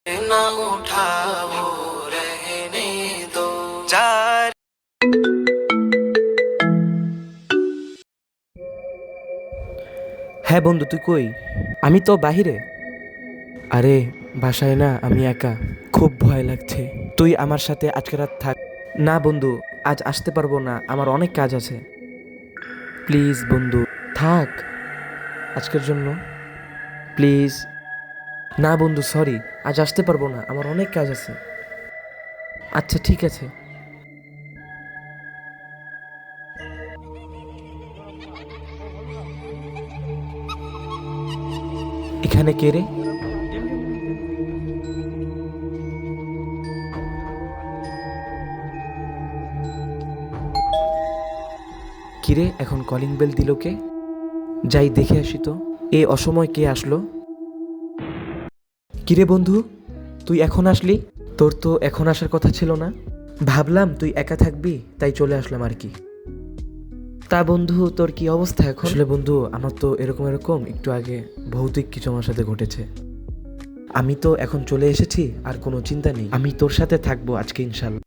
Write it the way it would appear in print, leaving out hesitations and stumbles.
ना उठाओ रहने दो जार। হ্যাঁ বন্ধু, তুই কই? আমি তো বাহিরে। আরে, বাসায় না, আমি একা। খুব ভয় লাগছে। তুই আমার সাথে আজকে রাত থাক। না বন্ধু, আজ আসতে পারবো না, আমার অনেক কাজ আছে। প্লিজ বন্ধু, থাক আজকের জন্য, প্লিজ। না বন্ধু, সরি, আজ আসতে পারবো না, আমার অনেক কাজ আছে। আচ্ছা ঠিক আছে। এখানে কে রে? কিরে, এখন কলিং বেল দিল কে? যাই দেখে আসি তো। এ অসময় কে আসলো? কিরে বন্ধু, তুই এখন আসলি? তোর তো এখন আসার কথা ছিল না। ভাবলাম তুই একা থাকবি, তাই চলে আসলাম আর কি। তা বন্ধু, তোর কি অবস্থা এখন? আসলে বন্ধু, আমার তো এরকম এরকম একটু আগে ভৌতিক কিছু আমার সাথে ঘটেছে। আমি তো এখন চলে এসেছি, আর কোনো চিন্তা নেই, আমি তোর সাথে থাকবো আজকে ইনশাল্লাহ।